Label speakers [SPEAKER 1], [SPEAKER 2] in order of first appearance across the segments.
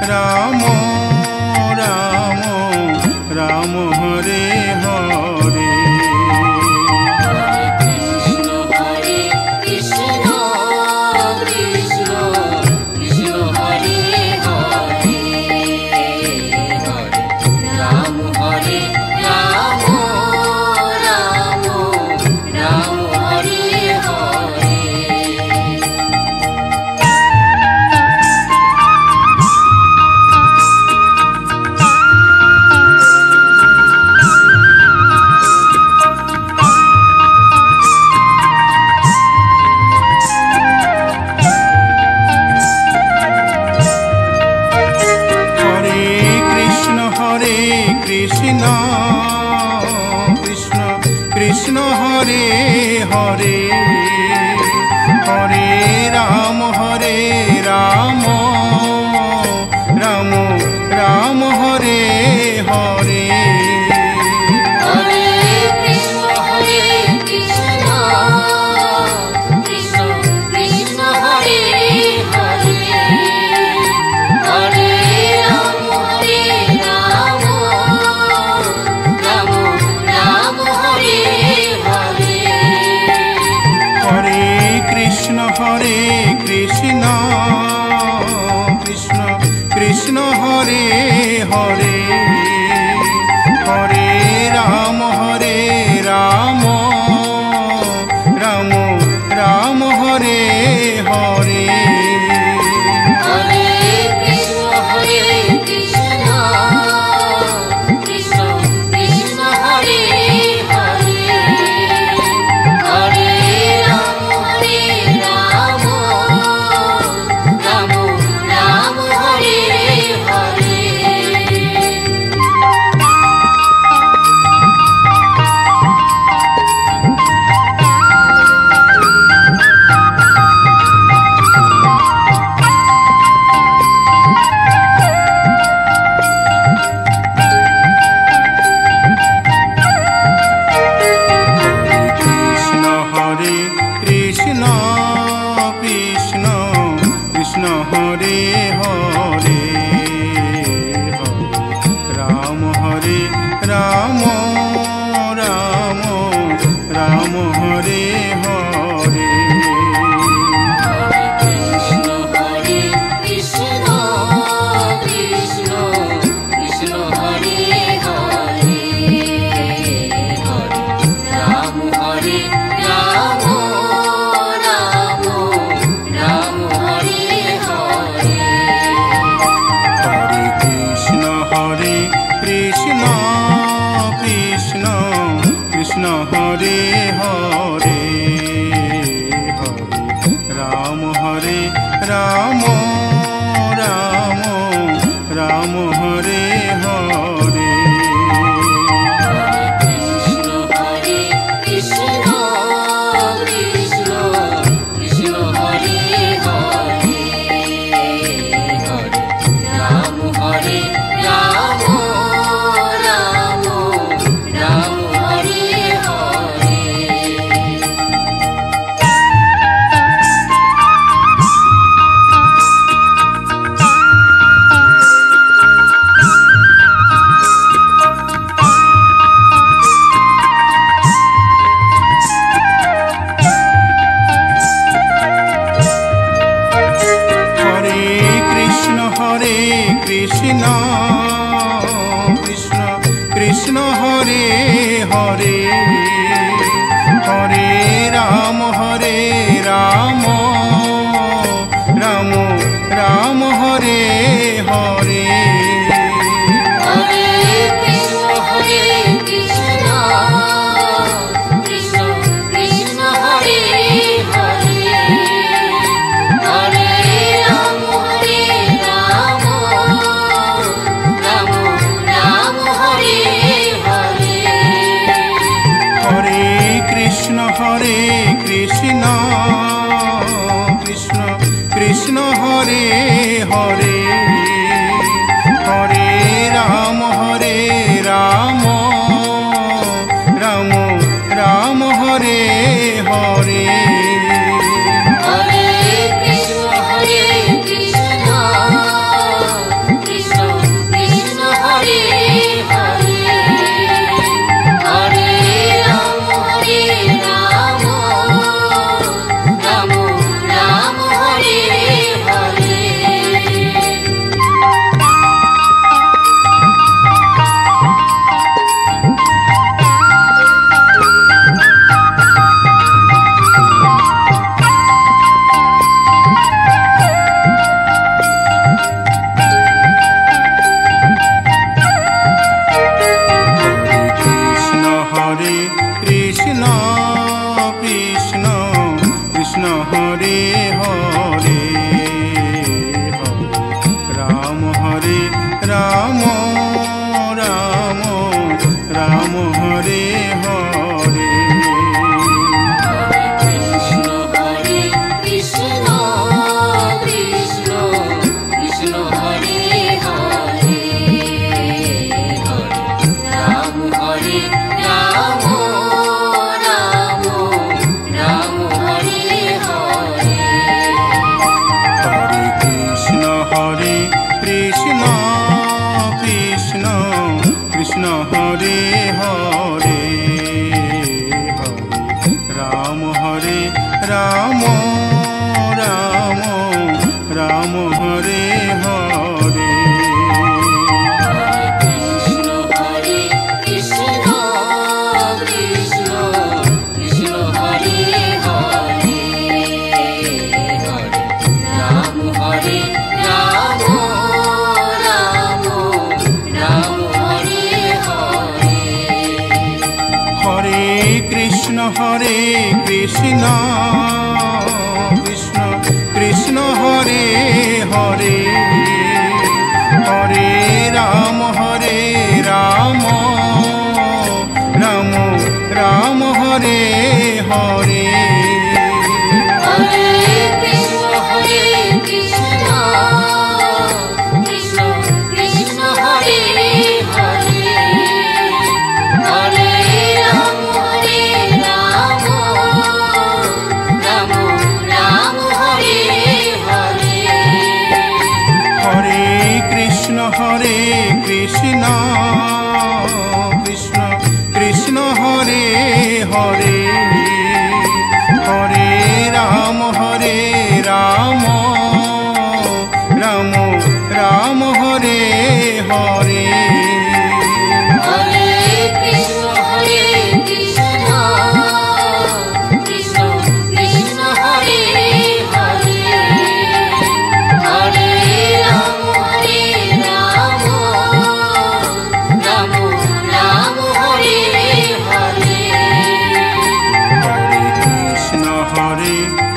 [SPEAKER 1] Ram Ram Ram Hare Hare Krishna Hare Hare Hare Ram Ram Ram Hare Hare Hare Krishna Krishna Krishna Hare Hare Hare Ram Ram Ram Hare Hare Krishna Hare Hare Ram Ram Ram Ram Hare Hare Krishna Hare Hare Ram Ram Ram Hare Hare Krishna Krishna Krishna Hare Hare Hare Ram Ram Ram Hare Hare Hare Krishna Krishna Krishna Hare Hare Hare Ram Ram Ram Hare Hare Hare Krishna Krishna Krishna Hare Hare Hare Ram Ram Ram Hare Hare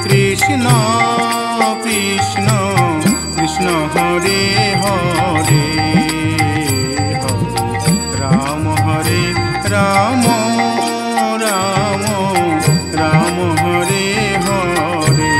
[SPEAKER 1] Krishna Krishna Krishna Hare Hare Ram Ram Ram Ram Hare Hare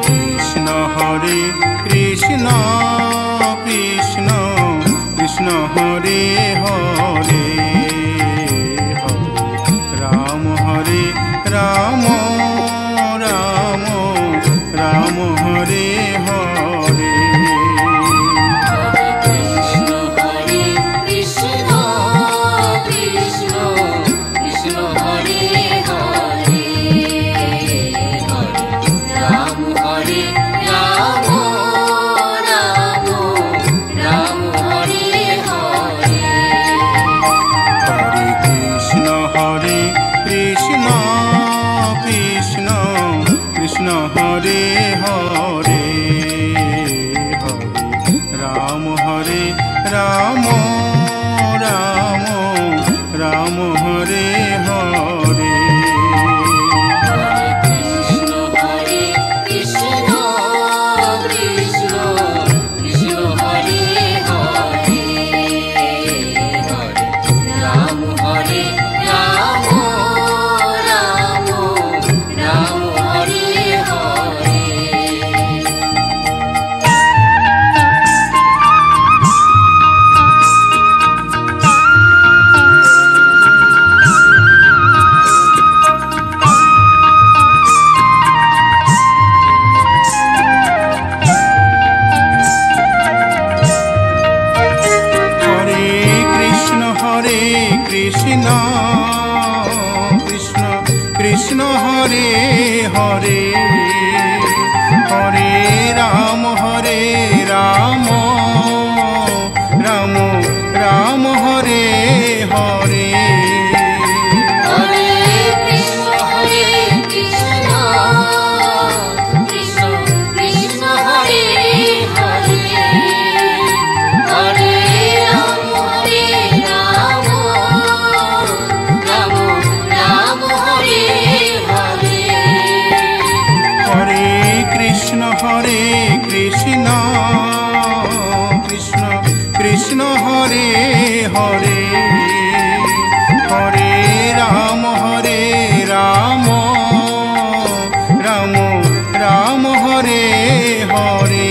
[SPEAKER 1] Krishna Krishna Krishna Hare Hare Ram Ram Ram Ram Hare Hare Krishna Hare Hare Ram Ram Ram Ram Hare Hare Krishna Krishna Krishna Hare Hare Hare Ram Ram Ram Ram Hare Hare Krishna Hare Krishna Krishna Krishna Hare Hare Hare Ram Ram Ram Ram Hare Hare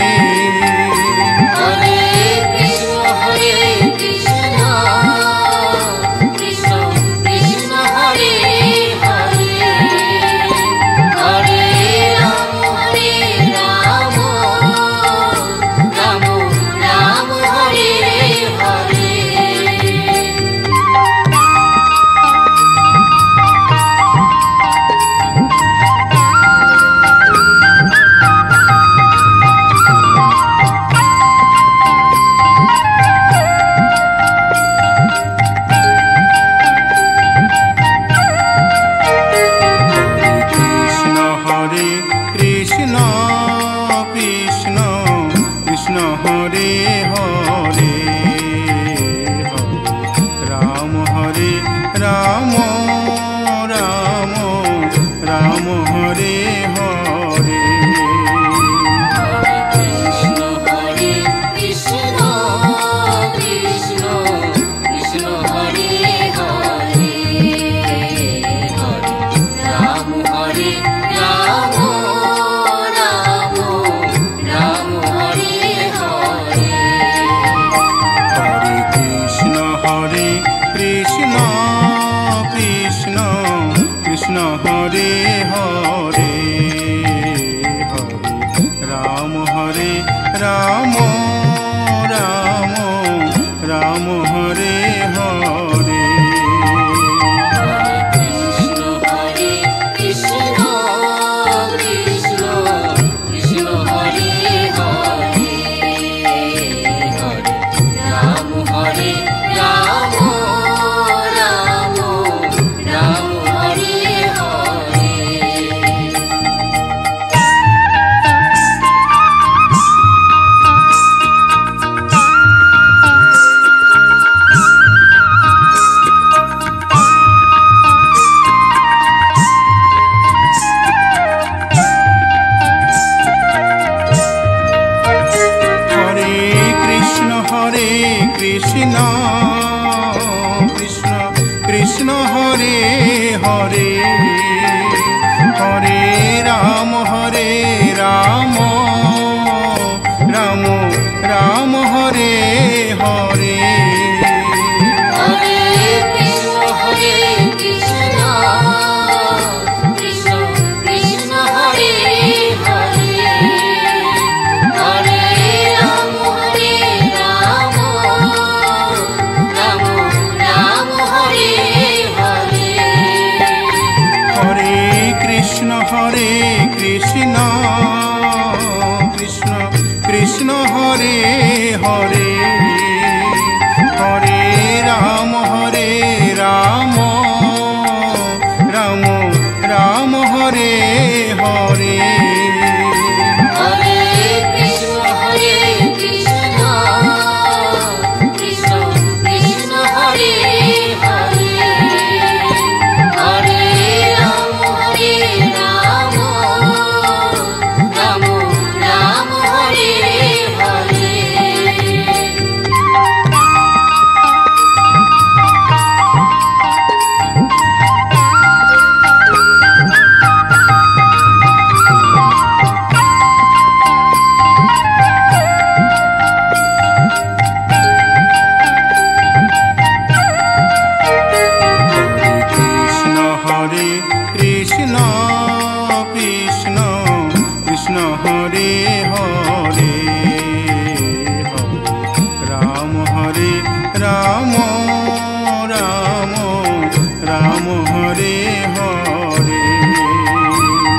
[SPEAKER 1] Krishna Krishna Krishna Hare Hare Hare Ram Ram Ram Hare Hare Hare Krishna Krishna Krishna Hare Hare Hare Ram Ram Ram Hare Hare Krishna Krishna Krishna Hare Hare Ram Ram Ram Ram Hare Hare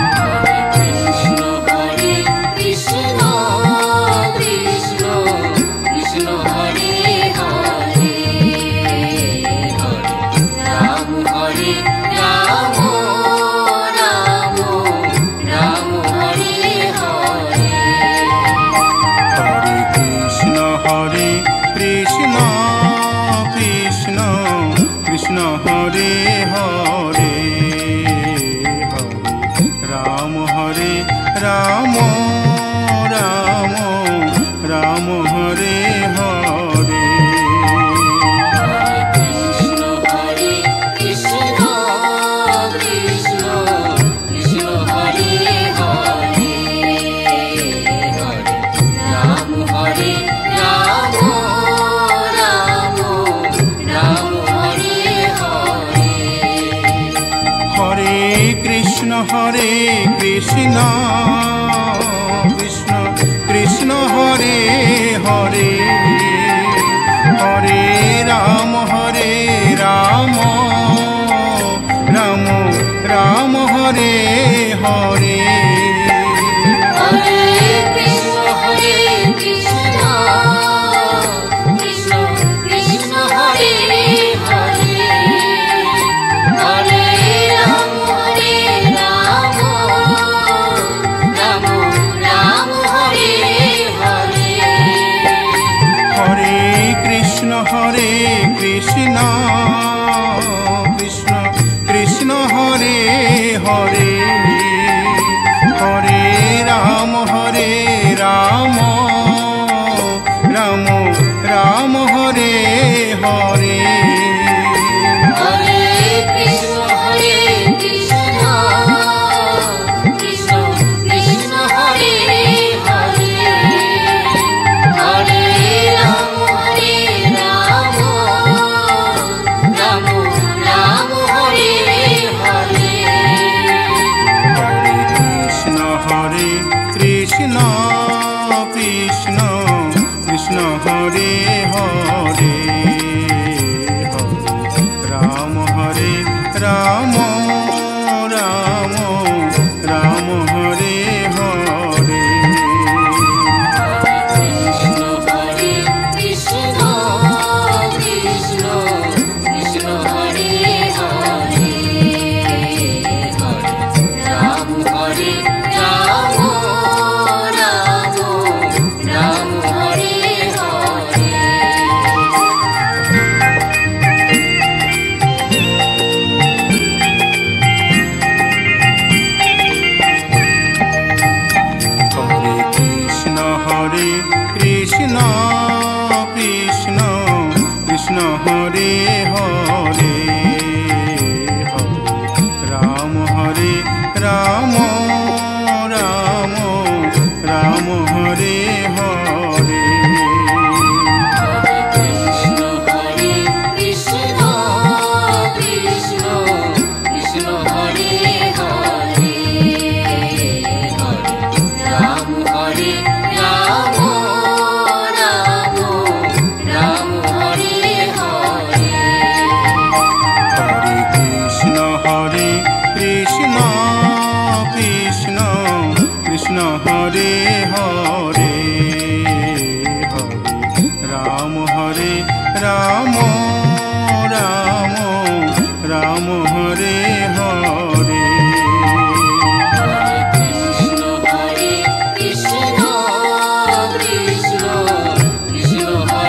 [SPEAKER 2] Krishna Hare Krishna Krishna Krishna Hare Hare Ram Ram
[SPEAKER 1] Krishna Krishna Krishna Hare Hare Ram Ram Ram Ram Hare Hare
[SPEAKER 2] Krishna Hare Krishna Krishna Krishna Hare Hare Ram Ram Krishna
[SPEAKER 1] Hare Krishna Krishna Krishna Hare Hare Hare Ram Ram Ram Hare Hare Krishna Hare Krishna Krishna Krishna Hare Hare Hare Ram Ram Ram Hare Hare Krishna Krishna Krishna Hare Hare Krishna Hare Hare Ram Hare Ram Ram Ram Hare Hare
[SPEAKER 2] Krishna Hare Krishna Krishna Krishna Hare Hare Ram Hare Ram Ram Ram Hare Hare
[SPEAKER 1] Hare Krishna Krishna Krishna Krishna Hare Hare Ram Hare Ram Ram Ram Hare Hare
[SPEAKER 2] Krishna Hare Krishna Krishna Krishna Hare Hare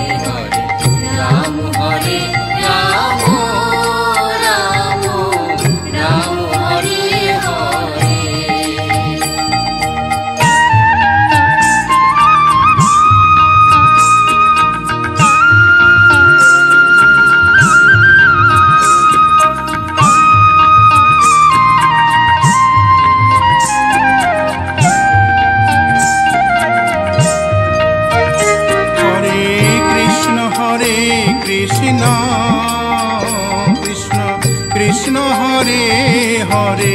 [SPEAKER 2] Ram Hare Ram Ram Ram Hare Hare
[SPEAKER 1] Krishna Krishna Krishna Hare Hare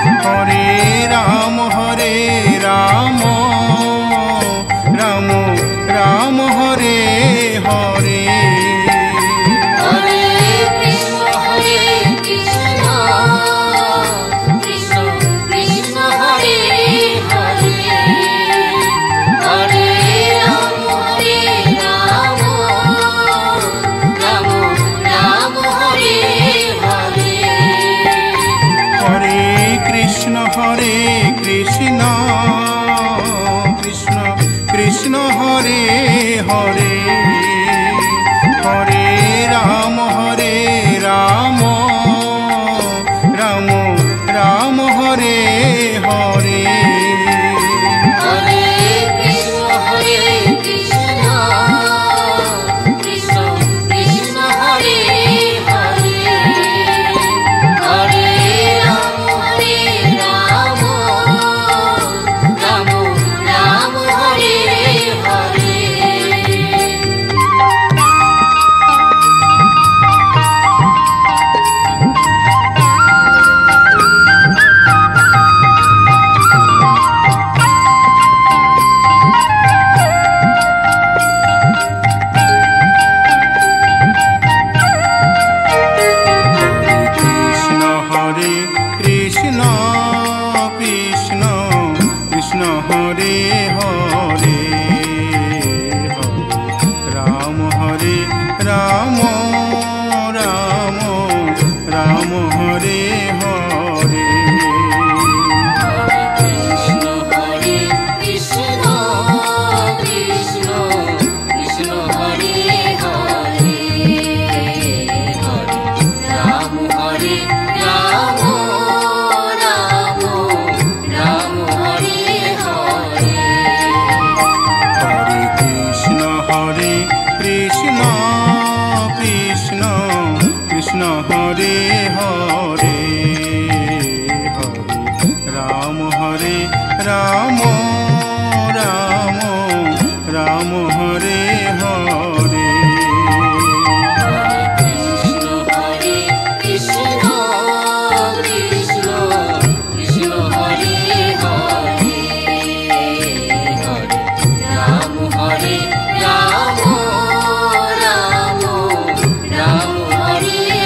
[SPEAKER 1] Hare Ram Ram Ram Hare Hare
[SPEAKER 2] Hare Krishna Krishna Krishna Hare Hare Hare Ram Ram Ram Hare Hare
[SPEAKER 1] Hare Krishna Krishna Krishna Hare Hare Hare Ram Ram Ram Hare Hare
[SPEAKER 2] Hare Krishna Krishna Krishna Krishna Hare Hare Hare Ram Ram Ram Hare Hare
[SPEAKER 1] Krishna Krishna Krishna Hare Hare Ram Ram Ram Ram Hare Hare
[SPEAKER 2] Krishna Krishna Krishna Krishna Hare Hare Ram Ram Ram Hare Hare
[SPEAKER 1] Hare Krishna Krishna Krishna Krishna Hare Hare Ram Ram Ram Ram Hare Hare
[SPEAKER 2] Krishna Krishna Krishna Krishna Hare Hare Ram Ram Ram Hare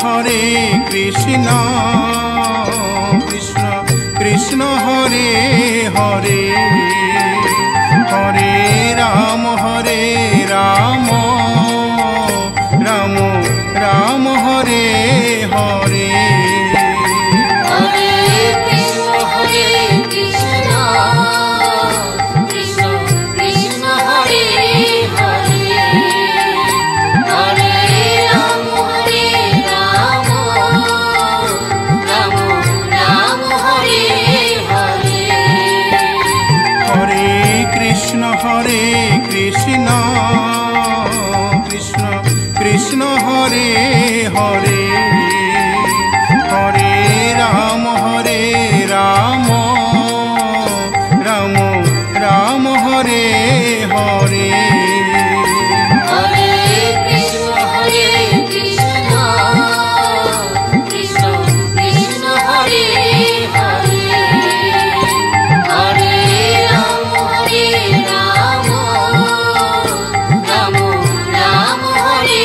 [SPEAKER 2] Hare
[SPEAKER 1] Krishna Krishna Krishna Hare Hare Hare Ram Ram Ram Hare Hare Krishna Hare Hare Hare Ram Ram Ram Hare Hare
[SPEAKER 2] Hare Krishna Krishna Krishna Hare Hare Hare Ram Ram Ram Hare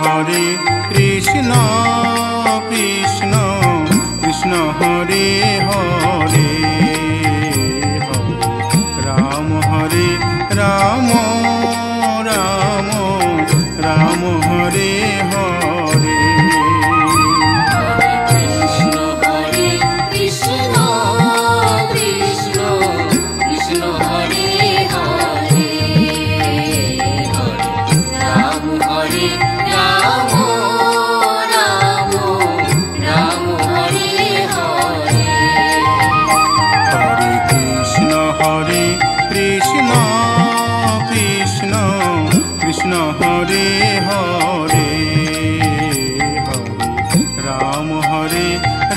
[SPEAKER 2] Hare
[SPEAKER 1] Krishna Krishna Krishna Hare Hare Ram Ram Ram Ram Hare Hare
[SPEAKER 2] Krishna Krishna Krishna Krishna Hare Hare Ram Ram Ram Ram Hare Hare
[SPEAKER 1] Hare Krishna Krishna Krishna Krishna Hare Hare Ram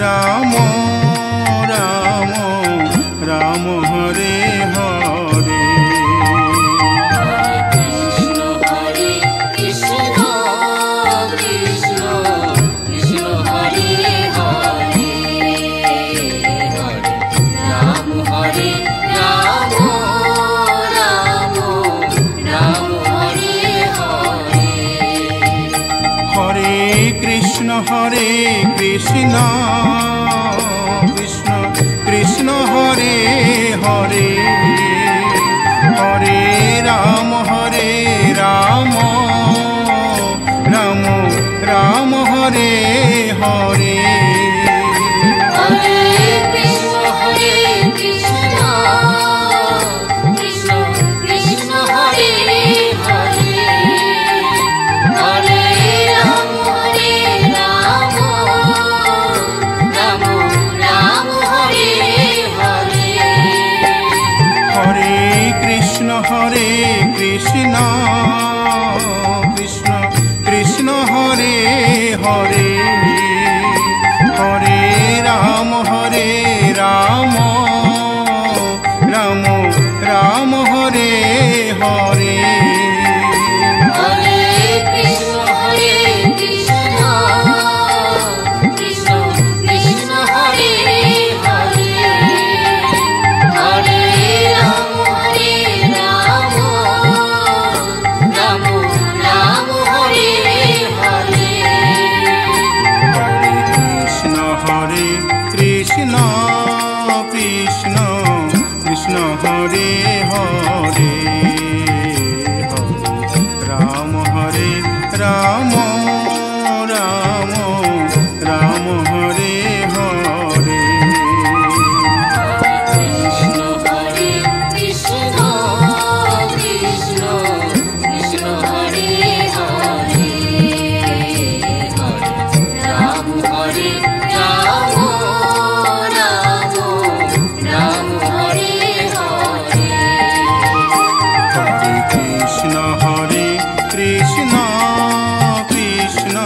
[SPEAKER 1] Ram Ram Ram Hare Hare
[SPEAKER 2] Krishna Krishna Krishna Krishna Hare Hare Ram Ram Ram Ram Hare Hare
[SPEAKER 1] Hare Krishna Krishna Krishna Krishna Hare Hare Hare Ram Ram Ram Ram Hare Hare
[SPEAKER 2] Hare Krishna Krishna Krishna Krishna Hare Hare Hare Ram Ram Ram Ram Hare Hare
[SPEAKER 1] Hare Krishna Krishna Krishna Krishna Hare Hare Hare Ram Ram Ram Ram Hare Hare
[SPEAKER 2] Hare Krishna Krishna Krishna Krishna Hare Hare Hare Ram Ram Ram Ram Hare Hare
[SPEAKER 1] Hare Krishna Krishna Krishna Krishna Hare Hare Ram Ram Ram Ram Hare Hare
[SPEAKER 2] Krishna Krishna Krishna Krishna Hare Hare Ram Ram Ram Ram Hare Hare
[SPEAKER 1] Hare Krishna Krishna Krishna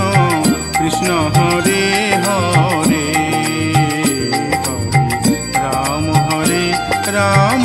[SPEAKER 1] Krishna Hare Hare Ram Ram